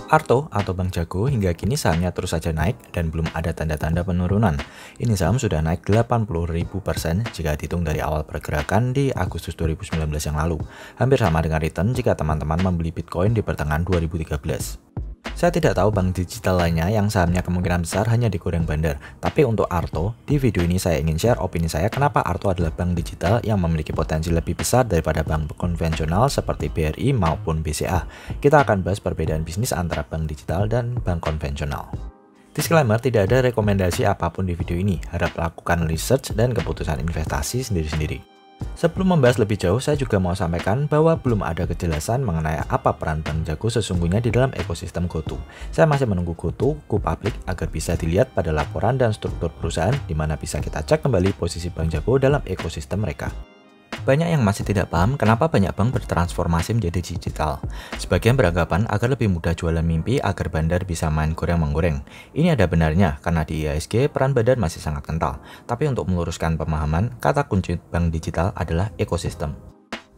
Arto atau Bank Jago hingga kini sahamnya terus saja naik dan belum ada tanda-tanda penurunan. Ini saham sudah naik 80.000% jika dihitung dari awal pergerakan di Agustus 2019 yang lalu. Hampir sama dengan return jika teman-teman membeli Bitcoin di pertengahan 2013. Saya tidak tahu bank digital lainnya yang sahamnya kemungkinan besar hanya digoreng bandar. Tapi untuk Arto, di video ini saya ingin share opini saya kenapa Arto adalah bank digital yang memiliki potensi lebih besar daripada bank konvensional seperti BRI maupun BCA. Kita akan bahas perbedaan bisnis antara bank digital dan bank konvensional. Disclaimer, tidak ada rekomendasi apapun di video ini. Harap lakukan research dan keputusan investasi sendiri-sendiri. Sebelum membahas lebih jauh, saya juga mau sampaikan bahwa belum ada kejelasan mengenai apa peran Bank Jago sesungguhnya di dalam ekosistem GoTo. Saya masih menunggu GoTo go public agar bisa dilihat pada laporan dan struktur perusahaan di mana bisa kita cek kembali posisi Bank Jago dalam ekosistem mereka. Banyak yang masih tidak paham kenapa banyak bank bertransformasi menjadi digital. Sebagian beranggapan agar lebih mudah jualan mimpi agar bandar bisa main goreng-menggoreng. Ini ada benarnya karena di IHSG peran bandar masih sangat kental. Tapi untuk meluruskan pemahaman, kata kunci bank digital adalah ekosistem.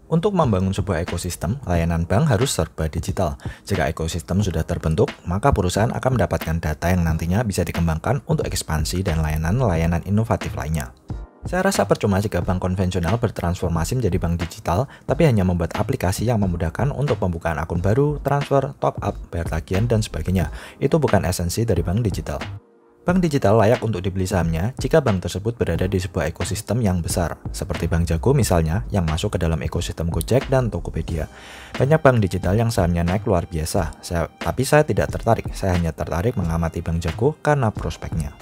Untuk membangun sebuah ekosistem, layanan bank harus serba digital. Jika ekosistem sudah terbentuk, maka perusahaan akan mendapatkan data yang nantinya bisa dikembangkan untuk ekspansi dan layanan-layanan inovatif lainnya. Saya rasa percuma jika bank konvensional bertransformasi menjadi bank digital, tapi hanya membuat aplikasi yang memudahkan untuk pembukaan akun baru, transfer, top up, bayar tagihan, dan sebagainya. Itu bukan esensi dari bank digital. Bank digital layak untuk dibeli sahamnya jika bank tersebut berada di sebuah ekosistem yang besar, seperti Bank Jago misalnya, yang masuk ke dalam ekosistem Gojek dan Tokopedia. Banyak bank digital yang sahamnya naik luar biasa, tapi saya tidak tertarik. Saya hanya tertarik mengamati Bank Jago karena prospeknya.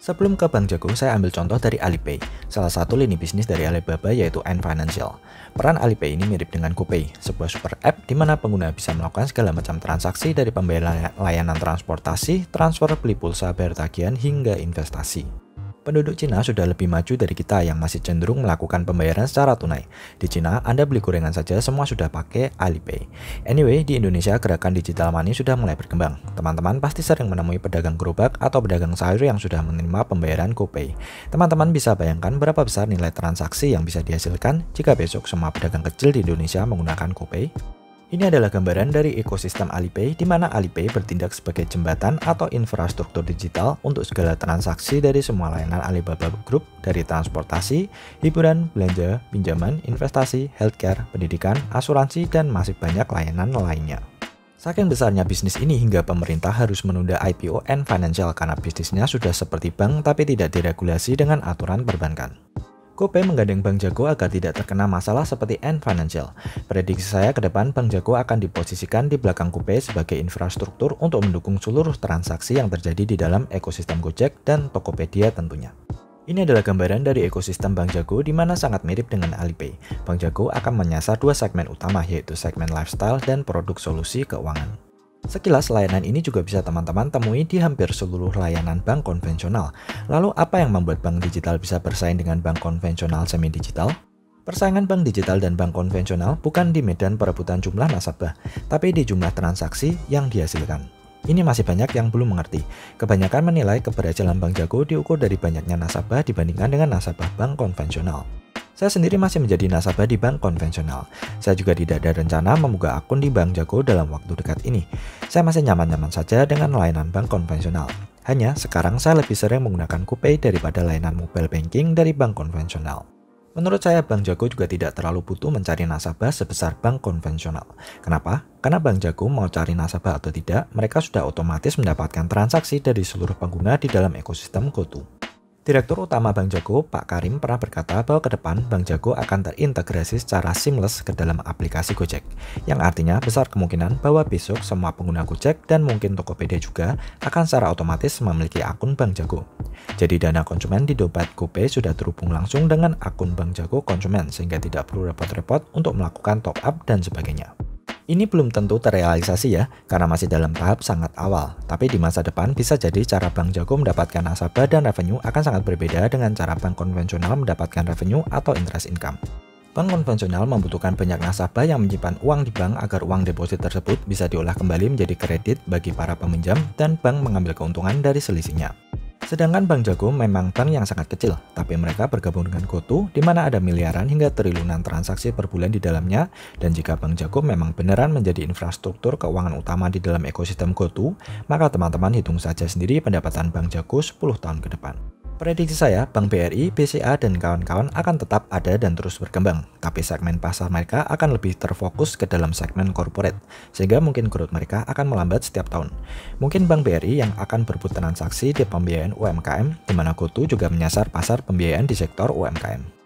Sebelum ke Bank Jago, saya ambil contoh dari Alipay, salah satu lini bisnis dari Alibaba yaitu Ant Financial. Peran Alipay ini mirip dengan GoPay, sebuah super app di mana pengguna bisa melakukan segala macam transaksi dari pembayaran layanan transportasi, transfer, beli pulsa, bayar tagihan, hingga investasi. Penduduk Cina sudah lebih maju dari kita yang masih cenderung melakukan pembayaran secara tunai. Di Cina, Anda beli gorengan saja semua sudah pakai Alipay. Anyway, di Indonesia gerakan digital money sudah mulai berkembang. Teman-teman pasti sering menemui pedagang gerobak atau pedagang sayur yang sudah menerima pembayaran GoPay. Teman-teman bisa bayangkan berapa besar nilai transaksi yang bisa dihasilkan jika besok semua pedagang kecil di Indonesia menggunakan GoPay? Ini adalah gambaran dari ekosistem Alipay di mana Alipay bertindak sebagai jembatan atau infrastruktur digital untuk segala transaksi dari semua layanan Alibaba Group dari transportasi, hiburan, belanja, pinjaman, investasi, healthcare, pendidikan, asuransi, dan masih banyak layanan lainnya. Saking besarnya bisnis ini hingga pemerintah harus menunda IPO Ant Financial karena bisnisnya sudah seperti bank tapi tidak diregulasi dengan aturan perbankan. GoPay menggandeng Bank Jago agar tidak terkena masalah seperti Ant Financial. Prediksi saya ke depan Bank Jago akan diposisikan di belakang GoPay sebagai infrastruktur untuk mendukung seluruh transaksi yang terjadi di dalam ekosistem Gojek dan Tokopedia tentunya. Ini adalah gambaran dari ekosistem Bank Jago di mana sangat mirip dengan Alipay. Bank Jago akan menyasar dua segmen utama yaitu segmen lifestyle dan produk solusi keuangan. Sekilas layanan ini juga bisa teman-teman temui di hampir seluruh layanan bank konvensional. Lalu apa yang membuat bank digital bisa bersaing dengan bank konvensional semi-digital? Persaingan bank digital dan bank konvensional bukan di medan perebutan jumlah nasabah, tapi di jumlah transaksi yang dihasilkan. Ini masih banyak yang belum mengerti. Kebanyakan menilai keberhasilan Bank Jago diukur dari banyaknya nasabah dibandingkan dengan nasabah bank konvensional. Saya sendiri masih menjadi nasabah di bank konvensional. Saya juga tidak ada rencana membuka akun di Bank Jago dalam waktu dekat ini. Saya masih nyaman-nyaman saja dengan layanan bank konvensional. Hanya sekarang saya lebih sering menggunakan GoPay daripada layanan mobile banking dari bank konvensional. Menurut saya Bank Jago juga tidak terlalu butuh mencari nasabah sebesar bank konvensional. Kenapa? Karena Bank Jago mau cari nasabah atau tidak, mereka sudah otomatis mendapatkan transaksi dari seluruh pengguna di dalam ekosistem GoTo. Direktur Utama Bank Jago, Pak Karim, pernah berkata bahwa ke depan Bank Jago akan terintegrasi secara seamless ke dalam aplikasi Gojek, yang artinya besar kemungkinan bahwa besok semua pengguna Gojek dan mungkin Tokopedia juga akan secara otomatis memiliki akun Bank Jago. Jadi dana konsumen di dompet GoPay sudah terhubung langsung dengan akun Bank Jago konsumen sehingga tidak perlu repot-repot untuk melakukan top up dan sebagainya. Ini belum tentu terrealisasi ya, karena masih dalam tahap sangat awal. Tapi di masa depan bisa jadi cara Bank Jago mendapatkan nasabah dan revenue akan sangat berbeda dengan cara bank konvensional mendapatkan revenue atau interest income. Bank konvensional membutuhkan banyak nasabah yang menyimpan uang di bank agar uang deposit tersebut bisa diolah kembali menjadi kredit bagi para peminjam dan bank mengambil keuntungan dari selisihnya. Sedangkan Bank Jago memang bank yang sangat kecil, tapi mereka bergabung dengan GoTo, di mana ada miliaran hingga triliunan transaksi per bulan di dalamnya. Dan jika Bank Jago memang beneran menjadi infrastruktur keuangan utama di dalam ekosistem GoTo, maka teman-teman hitung saja sendiri pendapatan Bank Jago 10 tahun ke depan. Prediksi saya, Bank BRI, BCA, dan kawan-kawan akan tetap ada dan terus berkembang, tapi segmen pasar mereka akan lebih terfokus ke dalam segmen corporate, sehingga mungkin growth mereka akan melambat setiap tahun. Mungkin Bank BRI yang akan berebut transaksi di pembiayaan UMKM, di mana GoTo juga menyasar pasar pembiayaan di sektor UMKM.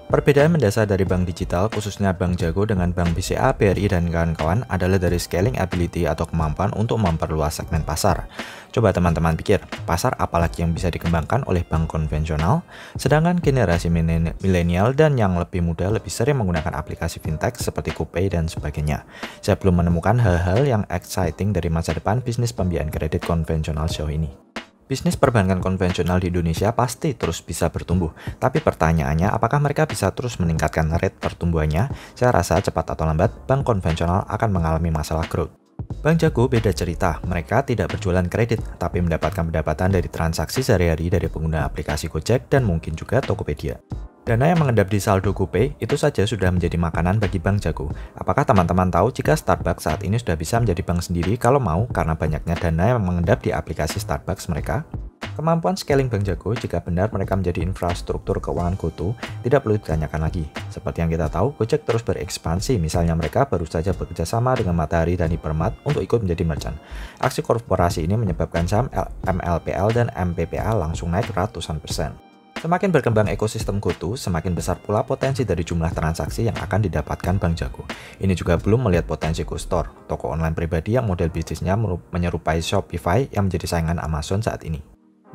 Perbedaan mendasar dari bank digital, khususnya Bank Jago dengan Bank BCA, BRI, dan kawan-kawan adalah dari scaling ability atau kemampuan untuk memperluas segmen pasar. Coba teman-teman pikir, pasar apalagi yang bisa dikembangkan oleh bank konvensional, sedangkan generasi milenial dan yang lebih muda lebih sering menggunakan aplikasi fintech seperti GoPay dan sebagainya. Saya belum menemukan hal-hal yang exciting dari masa depan bisnis pembiayaan kredit konvensional sejauh ini. Bisnis perbankan konvensional di Indonesia pasti terus bisa bertumbuh, tapi pertanyaannya apakah mereka bisa terus meningkatkan rate pertumbuhannya? Saya rasa cepat atau lambat, bank konvensional akan mengalami masalah growth. Bank Jago beda cerita, mereka tidak berjualan kredit, tapi mendapatkan pendapatan dari transaksi sehari-hari dari pengguna aplikasi Gojek dan mungkin juga Tokopedia. Dana yang mengendap di saldo GoPay itu saja sudah menjadi makanan bagi Bank Jago. Apakah teman-teman tahu jika Starbucks saat ini sudah bisa menjadi bank sendiri kalau mau karena banyaknya dana yang mengendap di aplikasi Starbucks mereka? Kemampuan scaling Bank Jago jika benar mereka menjadi infrastruktur keuangan GoTo tidak perlu ditanyakan lagi. Seperti yang kita tahu, Gojek terus berekspansi, misalnya mereka baru saja bekerja sama dengan Matahari dan Hypermart untuk ikut menjadi merchant. Aksi korporasi ini menyebabkan saham MLPL dan MPPA langsung naik ratusan persen. Semakin berkembang ekosistem GoTo, semakin besar pula potensi dari jumlah transaksi yang akan didapatkan Bank Jago. Ini juga belum melihat potensi GoStore, toko online pribadi yang model bisnisnya menyerupai Shopify yang menjadi saingan Amazon saat ini.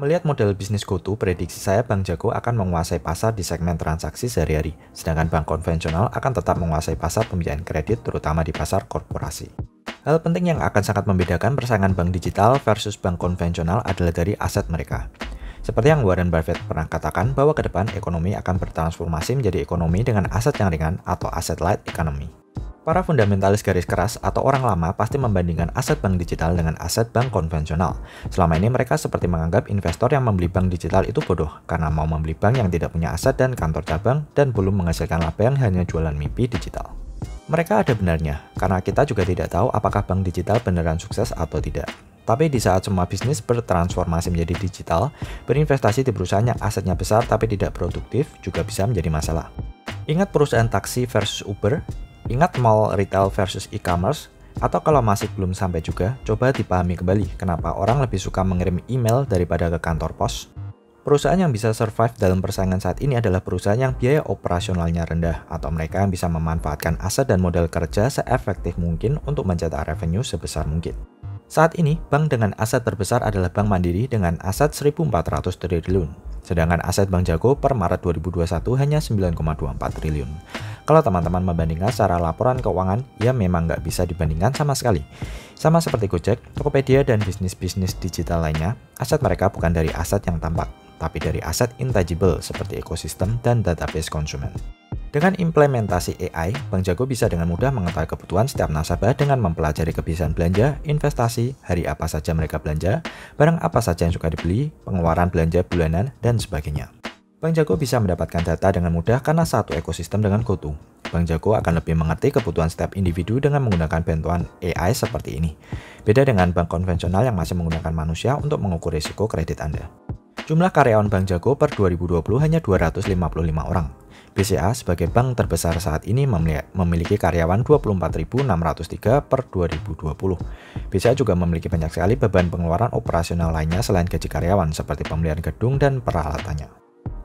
Melihat model bisnis GoTo, prediksi saya Bank Jago akan menguasai pasar di segmen transaksi sehari-hari, sedangkan bank konvensional akan tetap menguasai pasar pembiayaan kredit terutama di pasar korporasi. Hal penting yang akan sangat membedakan persaingan bank digital versus bank konvensional adalah dari aset mereka. Seperti yang Warren Buffett pernah katakan bahwa ke depan ekonomi akan bertransformasi menjadi ekonomi dengan aset yang ringan atau asset light economy. Para fundamentalis garis keras atau orang lama pasti membandingkan aset bank digital dengan aset bank konvensional. Selama ini mereka seperti menganggap investor yang membeli bank digital itu bodoh karena mau membeli bank yang tidak punya aset dan kantor cabang dan belum menghasilkan laba yang hanya jualan mimpi digital. Mereka ada benarnya, karena kita juga tidak tahu apakah bank digital beneran sukses atau tidak. Tapi di saat semua bisnis bertransformasi menjadi digital, berinvestasi di perusahaan yang asetnya besar tapi tidak produktif juga bisa menjadi masalah. Ingat perusahaan taksi versus Uber? Ingat mall retail versus e-commerce? Atau kalau masih belum sampai juga, coba dipahami kembali kenapa orang lebih suka mengirim email daripada ke kantor pos. Perusahaan yang bisa survive dalam persaingan saat ini adalah perusahaan yang biaya operasionalnya rendah atau mereka yang bisa memanfaatkan aset dan modal kerja seefektif mungkin untuk mencetak revenue sebesar mungkin. Saat ini, bank dengan aset terbesar adalah Bank Mandiri dengan aset 1.400 triliun. Sedangkan aset Bank Jago per Maret 2021 hanya 9,24 triliun. Kalau teman-teman membandingkan secara laporan keuangan, ya memang nggak bisa dibandingkan sama sekali. Sama seperti Gojek, Tokopedia, dan bisnis-bisnis digital lainnya, aset mereka bukan dari aset yang tampak, tapi dari aset intangible seperti ekosistem dan database konsumen. Dengan implementasi AI, Bank Jago bisa dengan mudah mengetahui kebutuhan setiap nasabah dengan mempelajari kebiasaan belanja, investasi, hari apa saja mereka belanja, barang apa saja yang suka dibeli, pengeluaran belanja bulanan, dan sebagainya. Bank Jago bisa mendapatkan data dengan mudah karena satu ekosistem dengan GoTo. Bank Jago akan lebih mengerti kebutuhan setiap individu dengan menggunakan bantuan AI seperti ini. Beda dengan bank konvensional yang masih menggunakan manusia untuk mengukur risiko kredit Anda. Jumlah karyawan Bank Jago per 2020 hanya 255 orang. BCA sebagai bank terbesar saat ini memiliki karyawan 24.603 per 2020. BCA juga memiliki banyak sekali beban pengeluaran operasional lainnya selain gaji karyawan seperti pembelian gedung dan peralatannya.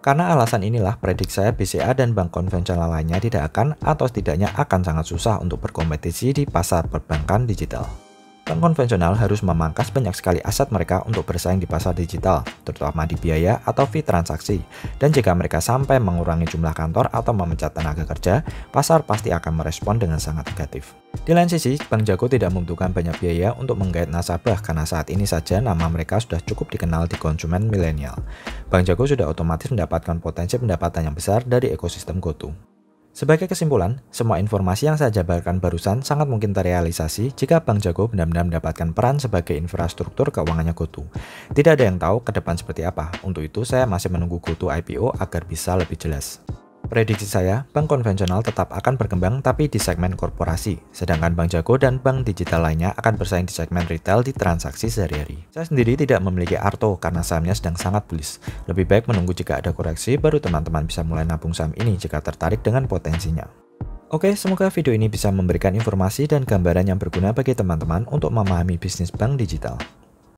Karena alasan inilah prediksi saya BCA dan bank konvensional lainnya tidak akan atau setidaknya akan sangat susah untuk berkompetisi di pasar perbankan digital. Bank konvensional harus memangkas banyak sekali aset mereka untuk bersaing di pasar digital, terutama di biaya atau fee transaksi. Dan jika mereka sampai mengurangi jumlah kantor atau memecat tenaga kerja, pasar pasti akan merespon dengan sangat negatif. Di lain sisi, Bank Jago tidak membutuhkan banyak biaya untuk menggait nasabah karena saat ini saja nama mereka sudah cukup dikenal di konsumen milenial. Bank Jago sudah otomatis mendapatkan potensi pendapatan yang besar dari ekosistem GoTo. Sebagai kesimpulan, semua informasi yang saya jabarkan barusan sangat mungkin terrealisasi jika Bank Jago benar-benar mendapatkan peran sebagai infrastruktur keuangannya GoTo. Tidak ada yang tahu ke depan seperti apa, untuk itu saya masih menunggu GoTo IPO agar bisa lebih jelas. Prediksi saya, bank konvensional tetap akan berkembang tapi di segmen korporasi, sedangkan Bank Jago dan bank digital lainnya akan bersaing di segmen retail di transaksi sehari-hari. Saya sendiri tidak memiliki Arto karena sahamnya sedang sangat bullish. Lebih baik menunggu jika ada koreksi, baru teman-teman bisa mulai nabung saham ini jika tertarik dengan potensinya. Oke, semoga video ini bisa memberikan informasi dan gambaran yang berguna bagi teman-teman untuk memahami bisnis bank digital.